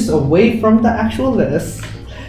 inches away from the actual list.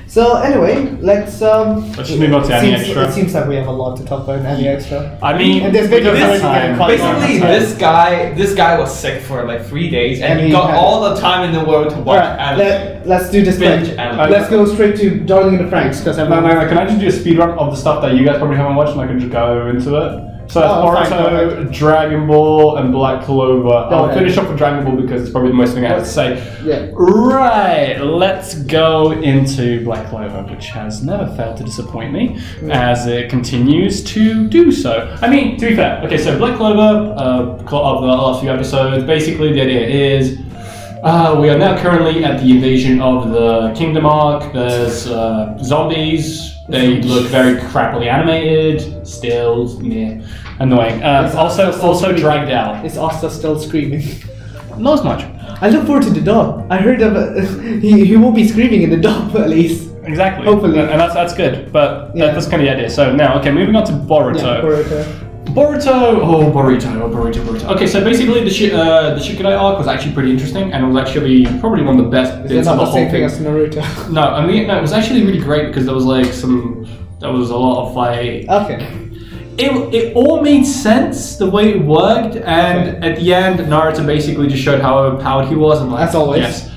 So anyway, let's just move on to AniXtra. It seems like we have a lot to talk about in AniXtra. I mean, and this video basically this guy was sick for like 3 days, and he got all the time in the world to watch anime. Let's do this quick. Let's go straight to Darling in the Franxx because can I just do a speed run of the stuff that you guys probably haven't watched, and I can just go into it? So that's Boruto, Dragon Ball, and Black Clover. I'll finish off with Dragon Ball because it's probably the most thing I have to say. Yeah. Right, let's go into Black Clover, which has never failed to disappoint me, as it continues to do so. I mean, to be fair, okay, so Black Clover, of the last few episodes, basically the idea is we are now currently at the invasion of the Kingdom arc. There's zombies. They look very crappily animated, still, annoying. Also dragged out. Is Asta still screaming? Not as much. I look forward to the dub. I heard he won't be screaming in the dub at least. Exactly. Hopefully. And that's good, but that's kind of the idea. So now, okay, moving on to Boruto. Yeah, Boruto. Okay, so basically the Shikudai arc was actually pretty interesting, and it was actually probably one of the best bits of the whole thing. Is it not the same thing as Naruto? No, I mean, no, it was actually really great because there was like there was a lot of like... Okay. It all made sense the way it worked, and at the end, Naruto basically just showed how overpowered he was, and like, as always,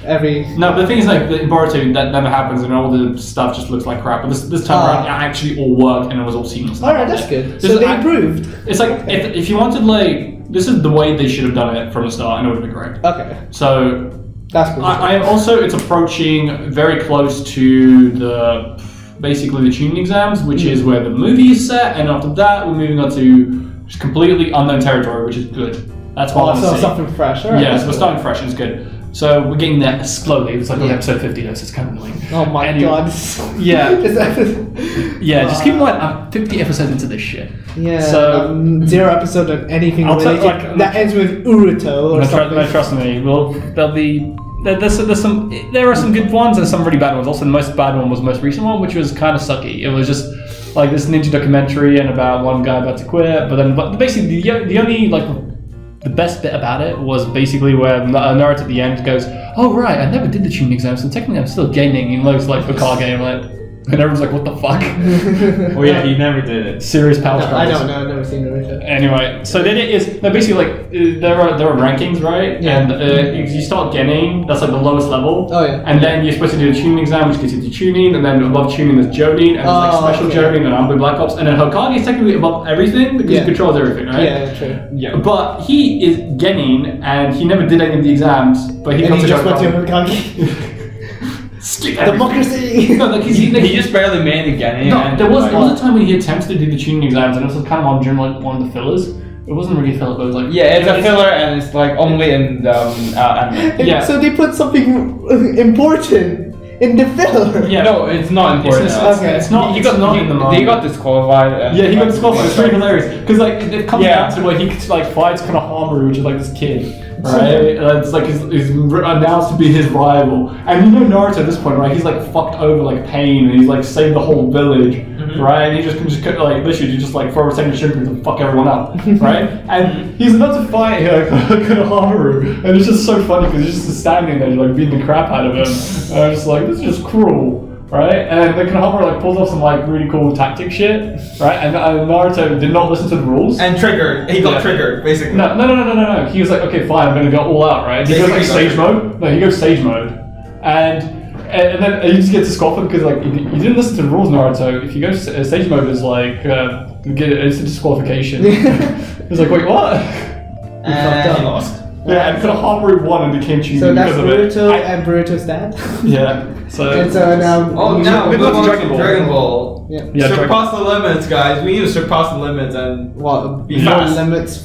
No, but the thing is, like, in Boruto, that never happens, and all the stuff just looks like crap. But this time around, it actually all worked, and it was all seamless. Alright, that's good. So they improved. It's like, if you wanted, like, this is the way they should have done it from the start, and it would have been great. Okay. So, that's cool. I am also, it's approaching very close to basically the tuning exams, which is where the movie is set, and after that, we're moving on to just completely unknown territory, which is good. That's what I want to see. Something fresh. All right. Yeah, so we're starting fresh, and it's good. So we're getting there slowly. It's like on episode 50, though, so it's kind of annoying. Oh my god. Yeah. Just keep in mind, I'm 50 episodes into this shit. Yeah. So 0 episode of anything related that ends with Boruto or something. No, trust me. Well, there'll be. There are some good ones and some really bad ones. Also, the most bad one was the most recent one, which was kind of sucky. It was just like this ninja documentary and about one guy about to quit. But basically, the only like the best bit about it was basically where Naruto at the end goes, "Oh right, I never did the tuning exam, so technically I'm still gaining." And looks like Hokage, and like, and everyone's like, "What the fuck?" Well, yeah, he never did it. Serious power struggles. I don't know. I've never seen Naruto. Anyway, so then it is basically like there are rankings, right? Yeah. And you start getting, that's like the lowest level. Oh yeah. And then you're supposed to do the tuning exam, which gets you to tuning, and then above tuning there's Jonin, and there's like special Jonin and Ambu Black Ops, and then Hokage is technically above everything because he controls everything, right? Yeah, true. Yeah. But he is Genin, and he never did any of the exams, but he comes to just went to Hokage. Democracy! No, like he just barely made it again. No, there was a time when he attempted to do the tuning exams, and it was kind of on during like one of the fillers. It wasn't really a filler, but it was like it's a filler, and it's like only in the anime. Yeah. So they put something important in the filler. Yeah. No, it's not important. It's not. He got disqualified. And he got disqualified. It's really hilarious because like it comes down to where he like fights Konohamaru, which is like this kid. Right, it's like he's announced to be his rival, and you know Naruto at this point, right? He's like fucked over like pain, and he's like saved the whole village, right? And he just like literally just like throw a second Shuriken and fuck everyone up, right? And he's about to fight Konohamaru, and it's just so funny because he's just standing there like beating the crap out of him. And I'm just like, this is just cruel. Right, and then Konohamaru like pulls off some like really cool tactic shit, right? And Naruto did not listen to the rules. And triggered. He got triggered, basically. No. He was like, okay, fine, I'm gonna go all out, right? He goes like sage mode. No, he goes sage mode, and then he just gets disqualified because like you didn't listen to the rules, Naruto. If you go sage mode, is like it's a disqualification. It's like, wait, what? And he lost. Yeah, and Konohamaru won and became cheating because of it. So that's Boruto and Boruto's dad? Yeah. So now... now we're on to Dragon Ball. Yeah. Surpass the limits, guys. We need to surpass the limits and be fast. Limits.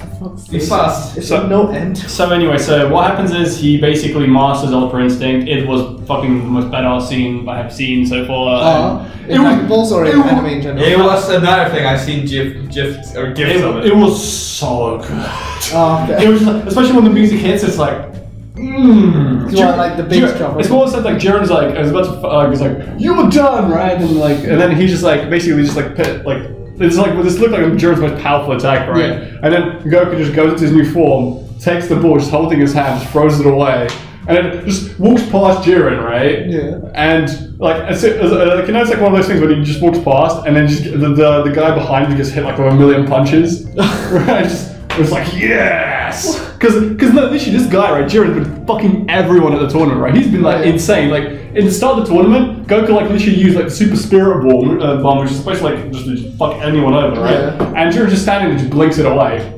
Be fast. It's no end. So anyway, so what happens is he basically masters Ultra Instinct. It was fucking the most badass scene I have seen so far. In Dragon Balls or in anime in general? It was another thing. I've seen gifs of it. It was so good. Okay. It was like, especially when the music hits, it's like. Like the bass drum. It's more like Jiren's like, I was about to, he's like, you were done, right? And like, and then he just like, basically just like, it's like, this looked like Jiren's most powerful attack, right? Yeah. And then Goku just goes into his new form, takes the ball, just holding his hand, just throws it away. and then just walks past Jiren, right? Yeah. And like, it's like one of those things where he just walks past, and then just the guy behind him gets hit like with a million punches. Right? It was like, yes! Because no, literally this guy, right, Jiren's been fucking everyone at the tournament, right? He's been like insane. Like in the start of the tournament, Goku like literally used like the Super Spirit Bomb, which is supposed to like just fuck anyone over, right? Yeah. And Jiren's just standing and just blinks it away.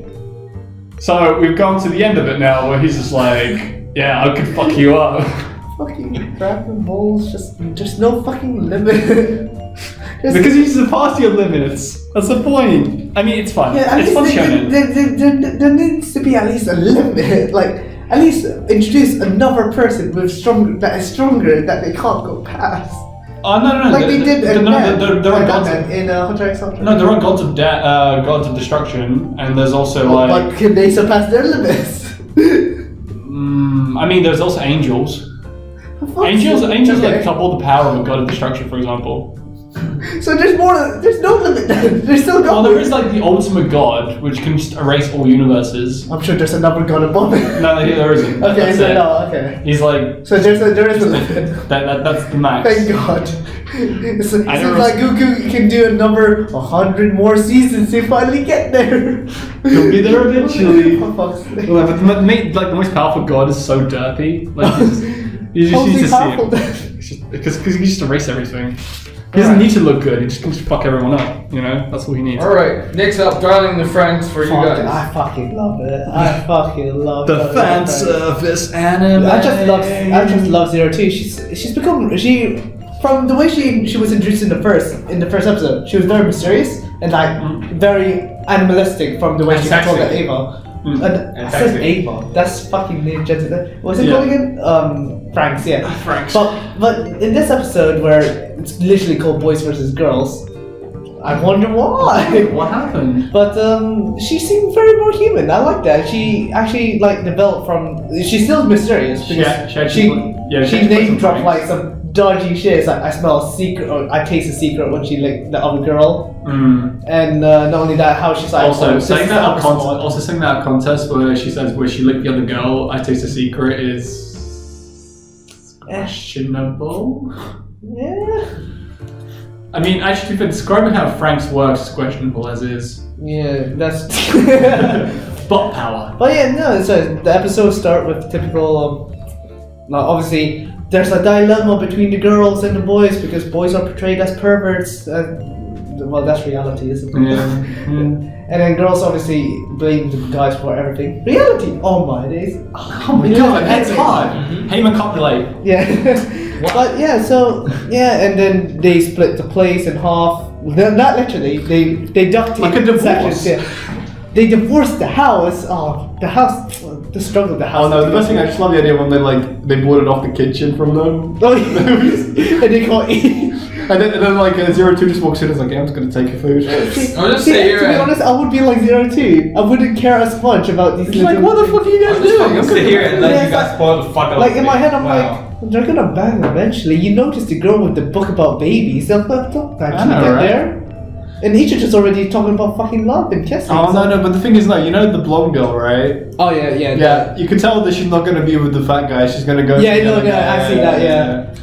So we've gone to the end of it now, where he's just like, yeah, I could fuck you up. Fucking Dragon Balls, just no fucking limit. Because he's a party of limits. That's the point. I mean, it's fun. Yeah, it's fun shonen. There needs to be at least a limit. Like, at least introduce another person that is stronger that they can't go past. Oh no! Like they did. There are gods in Hunter x Hunter. No, there are gods of destruction, and there's also like. But can they surpass their limits? I mean, there's also angels. Angels like couple the power of a god of destruction, for example. So there's no limit then. There's still God. Well, there is like the ultimate god, which can just erase all universes. I'm sure there's another god above it. No, there isn't. Okay, so no, okay. He's like. So there is a limit. That's the max. Thank God. It seems like Goku can do another 100 more seasons to finally get there. He'll be there eventually. For fuck's sake. Well, but the most powerful god is so dirty. Like you just need to see him. Because he can just erase everything. He doesn't need to look good, he just can fuck everyone up, you know? That's all he needs. Alright, next up, Darling the Franxx for you guys. I fucking love it. I fucking love the fan service anime. I just love Zero Two. She's become from the way she was introduced in the first episode, she was very mysterious and like very animalistic from the way she controlled Ava. And I said Ava. That's fucking ninja. What's it called again? Franxx, yeah. Franxx. But in this episode where it's literally called Boys versus Girls, I wonder why. What happened? But she seemed very more human. I like that. She actually like developed from. She's still mysterious because she name dropped like some dodgy shit. It's like I smell a secret, or I taste a secret when she licked the other girl. And not only that, how she's like also saying that out of context where she says where she licked the other girl, I taste a secret is questionable. Yeah. I mean, actually, for describing how Franxx works is questionable as is. Yeah, that's. Butt power. But yeah, no. So the episodes start with typical. Obviously, there's a dilemma between the girls and the boys because boys are portrayed as perverts. Well, that's reality, isn't it? Yeah. And then girls obviously blame the guys for everything. Reality! Oh my days. Oh my god, that's hard. Heyman can't relate. Yeah. But yeah, so, yeah, and then they split the place in half. Not literally, they duct like a divorce. Sections, yeah. They divorced the house. Oh, the struggle of the house. Oh no, the best thing, I just love the idea when they boarded off the kitchen from them. Oh, yeah. And they can't eat. And then like Zero Two just walks in and is like, yeah, I'm just gonna take your food. To be honest, I would be like Zero Two. I wouldn't care as much about these. Like, what the fuck are you guys doing? I'm sit here and let you guys spoil the fuck out. Like in my head, I'm like, they're gonna bang eventually. You notice the girl with the book about babies. Don't actually get there. And Ichi's just already talking about fucking love and kissing. Oh no, but the thing is, no, you know the blonde girl, right? Oh yeah. Yeah, you can tell that she's not gonna be with the fat guy. She's gonna go. Yeah, no, I see that. Yeah.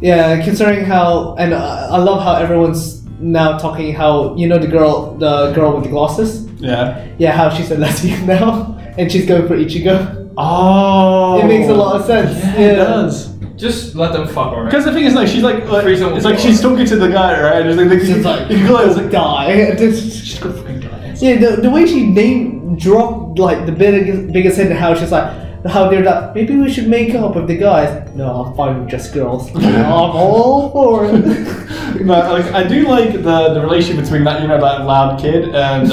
Yeah, considering how, and I love how everyone's now talking how, you know, the girl with the glasses? Yeah. Yeah, how she's a lesbian now, and she's going for Ichigo. Oh. It makes a lot of sense. Yeah, it does. Just let them fuck her. Because the thing is, like, she's like it's like she's talking to the guy, right? And she's like, go die. She's gonna fucking die. Yeah, the way she name dropped, like, the biggest hit in the house, she's like, how they're like, maybe we should make up with the guys. No, I'm fine with just girls. I'm all for it. No, like, I do like the relationship between that, you know, that loud kid and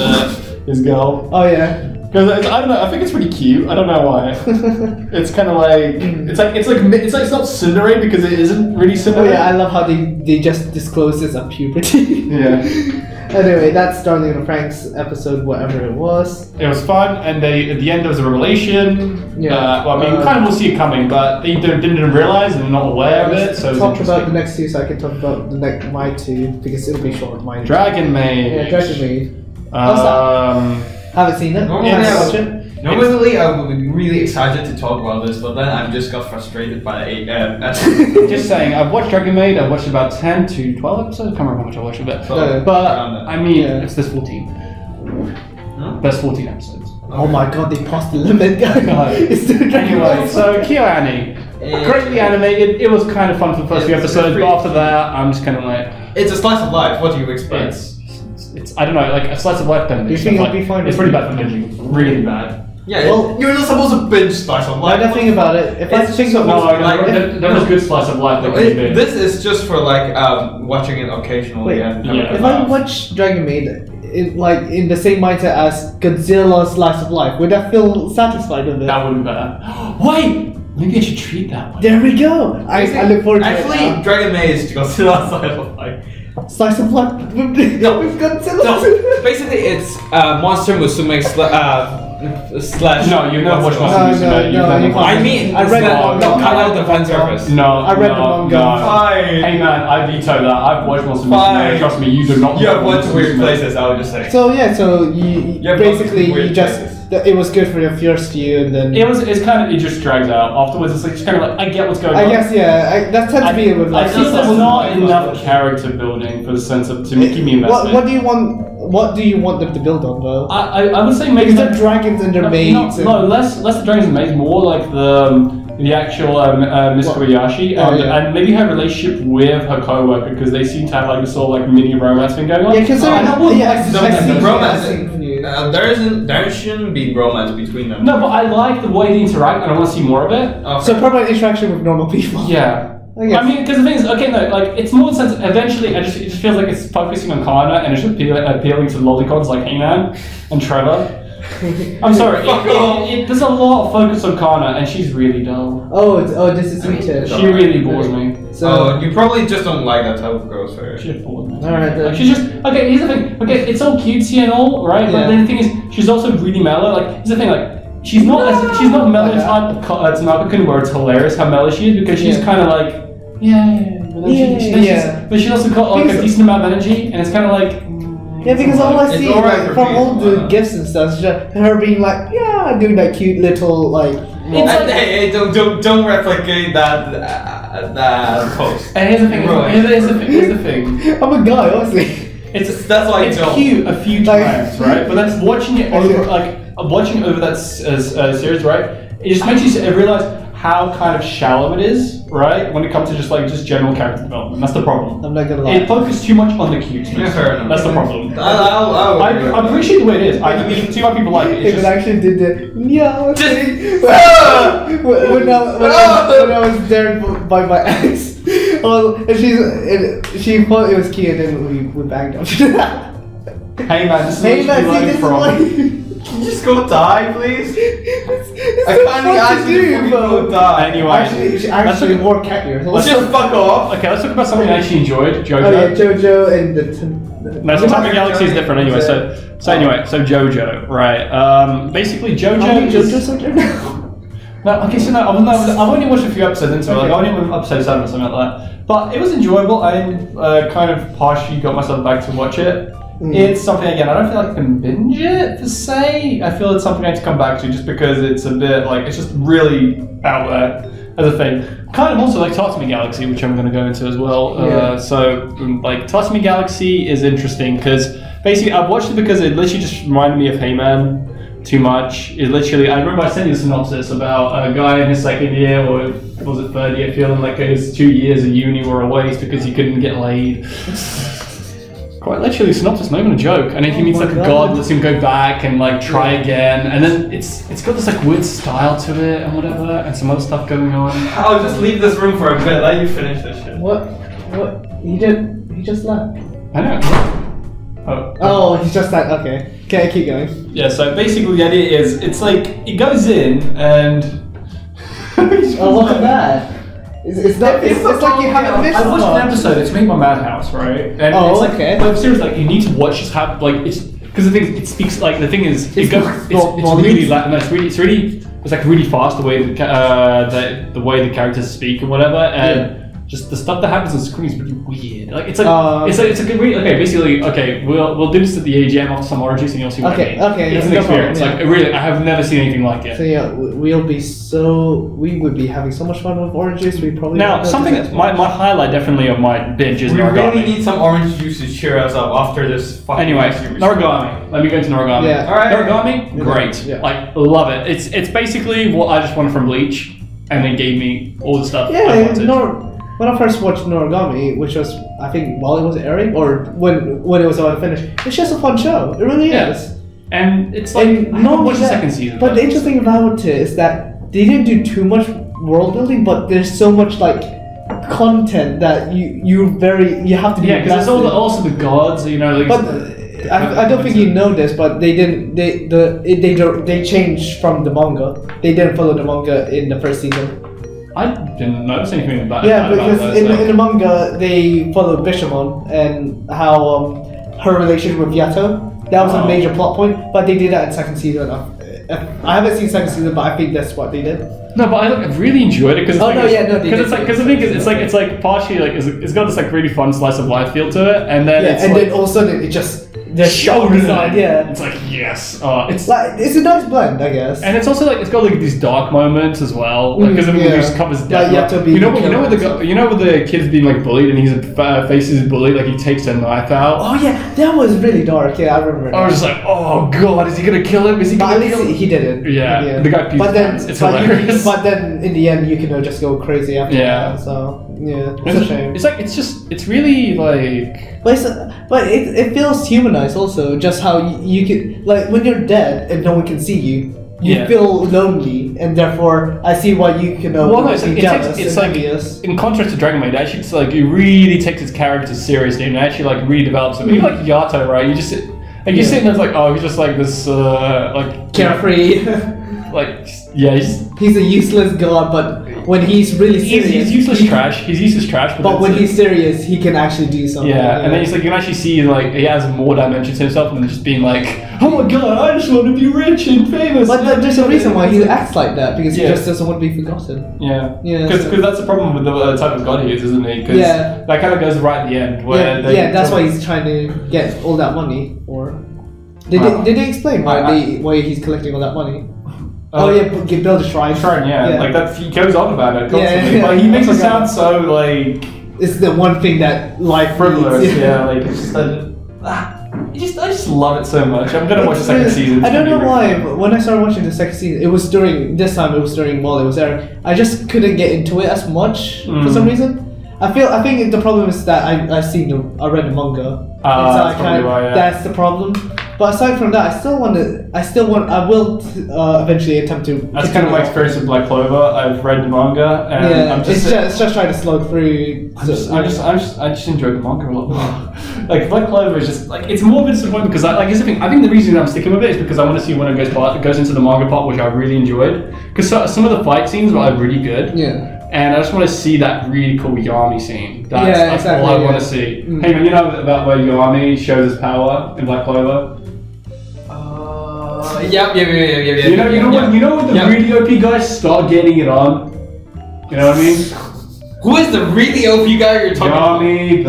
his girl. Oh yeah. Because I don't know, I think it's pretty cute. I don't know why. It's kind of like it's not tsundere because it isn't really tsundere. Oh yeah, I love how they just disclose this at puberty. Yeah. Anyway, that's Darling in the Franxx episode, whatever it was. It was fun, and at the end there was a revelation. Yeah. Well, I mean, we kind of will see it coming, but they didn't realize and not aware of it. So talk about the next two, so I can talk about my two because it'll be short. Dragon Maid. Yeah, Dragon Maid. Haven't seen it. Yeah, Watch it. Normally, I would be really excited to talk about this, but then I just got frustrated by Just saying, I've watched Dragon Maid. I've watched about 10 to 12 episodes. I can't remember how much I watched of it. But I mean, it's this 14. Huh? There's 14 episodes. Oh my god, they passed the limit, guys. It's still anyway, so KyoAni. Greatly animated. It was kind of fun for the first few episodes, but after that, I'm just kind of like... It's a slice of life. What do you expect? It's I don't know, like a slice of life then. You think it'll be fine? It's pretty bad for binging. Really bad. Yeah, well, you're not supposed to binge slice of life. I don't think about it. If I think of there was good slice of life that we did. This is just for like watching it occasionally. If I watch Dragon Maid in the same mindset as Godzilla slice of life, would I feel satisfied with it? That wouldn't be bad. Wait! Maybe I should treat that one. There we go! I look forward to it. Actually, Dragon Maid is Godzilla slice of life. Slice of life? No. We've got Godzilla. No, basically it's Monster Musume slash. No, you've never watched Monster Musume. No, I mean, I read the manga. Kind of the fan service. No, I read the manga. Fine. Hey man, I veto that. I've watched Monster Musume. Trust me, you do not. You have went to weird places. I would just say. So yeah, so you basically it was good for your first few, and then it just drags out afterwards. It's like just kind of like I get what's going on. I guess that tends to be with like. I feel there's not enough character building for the sense of to keep me invested. What do you want? What do you want them to build on, though? I would say maybe the dragons and their maids. No, less the dragons and maids, more like the actual Miss Kobayashi, and maybe her relationship with her co-worker, because they seem to have like this sort of like mini romance thing going on. Yeah, because the romance. There shouldn't be romance between them. No, but I like the way they interact, and I want to see more of it. Okay. So probably interaction with normal people. Yeah. I mean, because the thing is, okay, no, like it's more sense. Eventually, it just feels like it's focusing on Kana and it's appealing to lollicoms like Heyman and Trevor. I'm sorry, there's a lot of focus on Kana, and she's really dull. This is sweet. She really bores me. So you probably just don't like that type of girls, right? She bores me. Alright, like, she's just okay. Here's the thing. Okay, it's all cutesy and all, right? But then the thing is, she's also really mellow. Like, here's the thing. Like, she's not mellow type of Tanaka-kun where it's hilarious how mellow she is, because she's kind of like. But she's also got like a decent amount of energy, and it's kind of like. Yeah, because all I see from all the gifts and stuff is just her being like, doing that cute little like. Hey, don't replicate that post. And here's the thing. I'm a guy, honestly. That's why it's cute a few times, right? But that's watching it over that series, right? It just makes you realize how kind of shallow it is, right? When it comes to just general character development. That's the problem. I'm not gonna lie. It focuses too much on the cuteness. Yeah, that's the problem. I appreciate the way it is. I mean, see why people like it. If it actually did the thing when I was there by my ex, and she thought it was cute, and then we banged up. Hey man, this is learning from. Can you just go die, please? I finally asked you to go die. Anyway, actually more cattier. Let's just fuck off. Okay, let's talk about something I actually enjoyed. JoJo. Oh yeah, JoJo and the. No, Tatami Galaxy is different anyway. So JoJo, right? Basically JoJo. No, okay, so I've only watched a few episodes into it. Like, I only went episode 7 or something like that. But it was enjoyable. I kind of partially got myself back to watch it. It's something, again, I don't feel like I can binge it per se. I feel it's something I need to come back to just because it's a bit like, it's just really out there as a thing. Kind of also like Tatami Galaxy, which I'm going to go into as well. Tatami Galaxy is interesting because basically I watched it because it literally just reminded me of Heyman too much. It literally, I remember I sent you a synopsis about a guy in his second year, or was it third year, feeling like his 2 years of uni were a waste because he couldn't get laid. Quite literally, synopsis, not even a joke. And then he meets like a god, lets him go back and like try again. And then it's got this like weird style to it and whatever, and some other stuff going on. I'll just leave this room for a bit. Let you finish this shit. What? He just left. I know. Oh, he's just like, okay. Okay, keep going. Yeah, so basically the idea is, it's like, it goes in and... what's that? It's like you haven't missed. I watched an episode. It's made by Madhouse, right? And it's like, okay. But seriously, like you need to watch this happen. Like it's because the thing it speaks like the thing is it's really it's like really fast the way the way the characters speak and whatever. And just the stuff that happens on screen is really weird. Like it's a good okay. Basically, okay, we'll do this at the AGM after some origins, and you'll see what I mean. Okay, it's an experience. Like really, I have never seen anything like it. So yeah, we would be having so much fun with orange juice. We probably now something my highlight definitely of my binge is Noragami. We really need some orange juice to cheer us up after this fucking Noragami. Let me go into Noragami. Yeah. All right. Noragami, great. Yeah. Like love it. It's basically what I just wanted from Bleach, and they gave me all the stuff I wanted. When I first watched Noragami, which was I think while it was airing or when it was already finished, it's just a fun show. It really is. And it's like I haven't watched the second season. But the interesting about it is that they didn't do too much world building, but there's so much like content that you have to be. Yeah, because there's also the gods, you know. Like, but I don't think you know this, but they didn't. They changed from the manga. They didn't follow the manga in the first season. I didn't notice anything about because in the manga they followed Bishamon and how her relationship with Yato. That was a major plot point, but they did that in second season. I haven't seen second season, but I think that's what they did. No, but I really enjoyed it because it's like partially like it's got this like really fun slice of life feel to it, and then then all of a sudden it just the show design, it's like yes, it's a nice blend, I guess. And it's also like it's got like these dark moments as well, because the movie just covers death. You know with the kid's being like bullied and he's faces bullied, like he takes a knife out. Oh yeah, that was really dark. Yeah, I remember. I was just like, oh god, is he gonna kill him? Is he gonna kill him? He didn't. Yeah, the guy. It's hilarious. But then in the end, you can just go crazy after that. So yeah, it's a shame. It's like it's really like. But it feels humanized also. Just how you can like when you're dead and no one can see you. You feel lonely, and therefore I see why you can. It's like in contrast to Dragon Maid, actually, it's like it really takes its characters seriously and actually like redevelops them. Even like Yato, right? You just sit there and it's like, oh, he's just like this like carefree. Like he's a useless god, but when he's really serious, he's useless trash. He's useless trash. But when he's serious, he can actually do something. Yeah, and then he's like you can actually see like he has more dimensions to himself than just being like, oh my god, I just want to be rich and famous. But there's a reason why he acts like that because he just doesn't want to be forgotten. Yeah, Because that's the problem with the type of god he is, isn't he? Because that kind of goes right at the end. Where that's why he's trying to get all that money. Or did they explain why he's collecting all that money? Build a shrine. Like that. He goes on about it constantly, but he makes it sound so like it's the one thing that life frivolous. Like it's just I just love it so much. I'm gonna watch the second season. I don't know why, but when I started watching the second season, it was during while it was airing. I just couldn't get into it as much for some reason. I think the problem is that I read the manga. That's the problem. But aside from that, I will eventually attempt to. That's kind of my experience with Black Clover. I've read the manga, and I'm just it's just trying to slog through. I just enjoyed the manga a lot more. Like Black Clover is just like it's more of a disappointment because I think the reason I'm sticking with it is because I want to see when it goes into the manga part, which I really enjoyed. Because some of the fight scenes were really good. Yeah. And I just want to see that really cool Yami scene. That's all I want to see. Hey man, you know about where Yami shows his power in Black Clover? Yep. You know when the really OP guys start getting it on? You know what I mean? Who is the really OP guy you're talking about? Yami,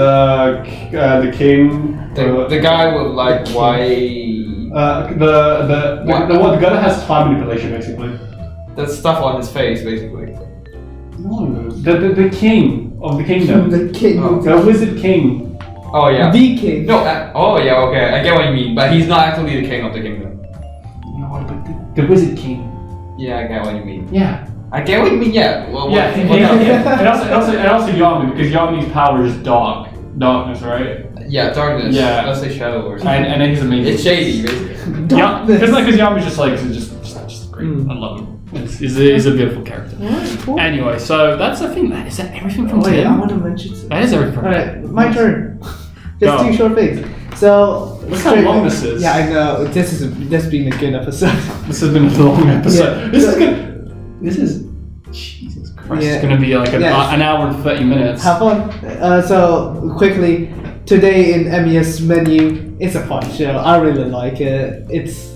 the king. The guy with like the guy that has time manipulation basically. That stuff on his face basically. No, the king of the kingdom. The king. The wizard king. Oh yeah. The king. No. Okay. I get what you mean, but he's not actually the king of the kingdom. No, but the wizard king. Yeah, I get what you mean. Yeah. I get what you mean. Yeah. Well, And also Yami, because Yami's power is darkness, right? Yeah, darkness. Yeah. Let's say shadow or something. And then he's amazing. It's shady, basically. Because Yami's just great. I love him. He's a beautiful character. Yeah, cool. Anyway, so that's I think is that everything from Tim? I want to mention. That is everything. Alright, my turn. Just 2 short things. So look how long this is. Yeah, I know. This has been a good episode. This has been a long episode. This is Jesus Christ. It's gonna be like an hour and 30 minutes. Have fun. So quickly, today in Emiya's menu, it's a fun show. I really like it. It's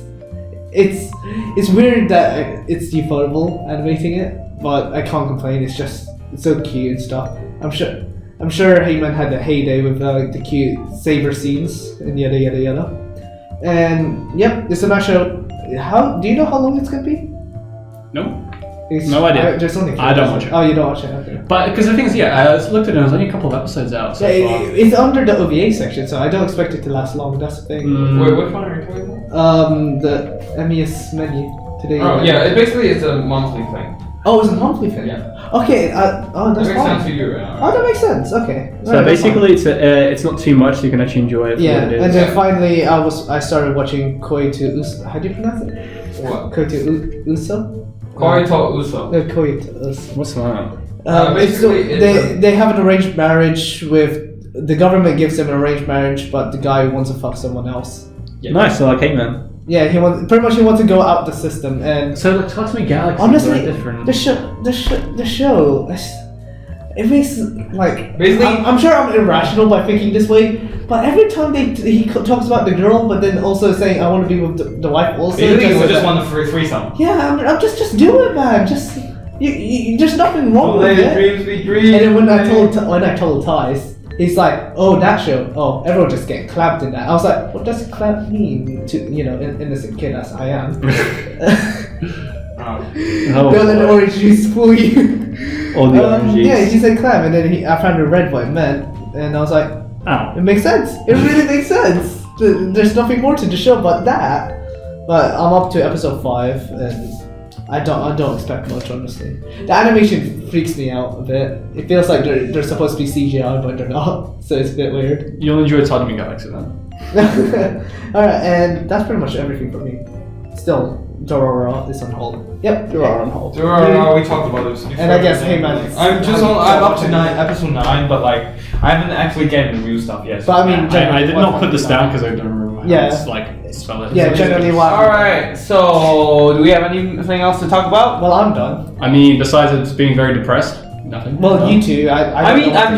weird that it's ufotable animating it, but I can't complain. It's so cute and stuff. I'm sure I'm sure Heyman had a heyday with like the cute saber scenes and yada yada yada. And yep, it's a nice show. How do you know how long it's gonna be? No. No idea. There's only I don't watch it. Oh, you don't watch it, okay. But because the thing is, I looked at it, there's only a couple of episodes out so far. It's under the OVA section, so I don't expect it to last long. That's the thing. Wait, which one are you talking about? The Emiya's menu today. Oh yeah, it basically is a monthly thing. Oh, it's a monthly thing. Yeah. Okay. That's that makes fine. sense to you, right? Oh, that makes sense. Okay. So Right, basically, it's not too much, so you can actually enjoy it. For yeah, what it is. and then finally, I started watching Koitu Uso. How do you pronounce it? What? Koitu Uso. Koito Uso. Koitu Uso. What's that? They have an arranged marriage with the government gives them an arranged marriage, but the guy wants to fuck someone else. Yeah. Nice, so like Heyman. Yeah, he wants to go out the system, and So like Tatami Galaxy honestly, is very different. the show, it makes like Basically- I'm sure I'm irrational by thinking this way, but every time he talks about the girl, but then also saying I want to be with the wife also. Basically, you like just that. want to free some. Yeah, I'm just do it, man. Just there's nothing wrong with it. Dreams be dreams. And then when I told Thais, he's like, oh, that show. Oh, everyone just get clapped in that. I was like, what does clap mean to innocent kid as I am? Oh, Don't let the orange juice fool you. All the orange juice. Yeah, he said clap, and then I found a red what it meant, and I was like, Oh. it makes sense. It really makes sense. There's nothing more to the show but that. But I'm up to episode 5, and I don't expect much, honestly. The animation freaks me out a bit. It feels like they're supposed to be CGI, but they're not, so it's a bit weird. You'll enjoy Tatami Galaxy then. Alright, and that's pretty much everything for me. Still, Dororo is on hold. Yep, Dororo on hold. We talked about this before. And I guess Heyman. I'm up to episode 9, but like I haven't actually getting the new stuff yet. But I mean, I did not put this down because I don't remember how it's like spell it. Yeah, generally why. Alright, so do we have anything else to talk about? Well, I'm done. I mean, besides it's being very depressed, nothing. Well, you two. I mean, I'm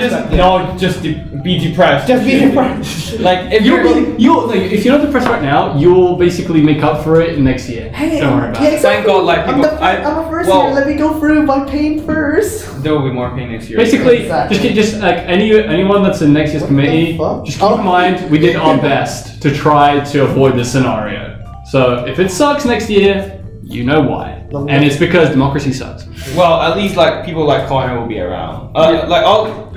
just be depressed. Just be depressed. Like if if you're not depressed right now, you'll basically make up for it next year. Hey, don't worry about yeah, it. Thank God, like I'm people. a first year. Let me go through my pain first. There will be more pain next year. Basically, Exactly. just like anyone that's in next year's committee, fuck? just keep in mind we did our best to try to avoid this scenario. So if it sucks next year, you know why, and it's because democracy sucks. Well, at least like people like Corner will be around. Like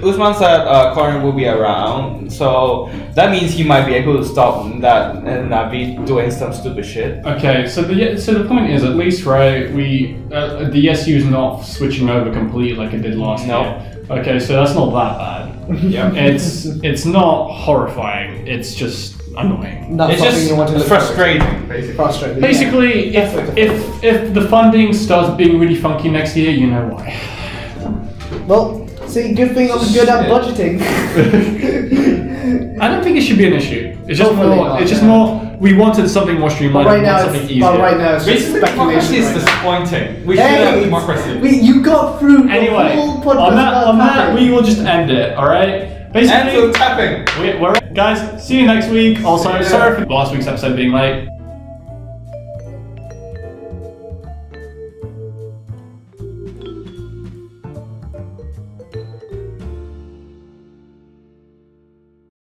Usman said, Corner will be around, so that means he might be able to stop that and not be doing some stupid shit. Okay, so the point is, at least right, the SU is not switching over completely like it did last year. Okay, so that's not that bad. Yeah, it's not horrifying. It's just annoying. Not it's something just you want to look frustrating, basically. Frustrating. Basically, if the funding starts being really funky next year, you know why. Well, see, good thing I'm good at budgeting. I don't think it should be an issue. It's just Hopefully more. not, It's just yeah. more. We wanted something more streamlined. Right we now, want something easier. it's just Basically, democracy speculation. is Right now. disappointing. We should have democracy. You got through Anyway, the whole podcast. on that, we will just end it. All right. Basically, And tapping. we're guys. See you next week. Also, sorry for last week's episode being late.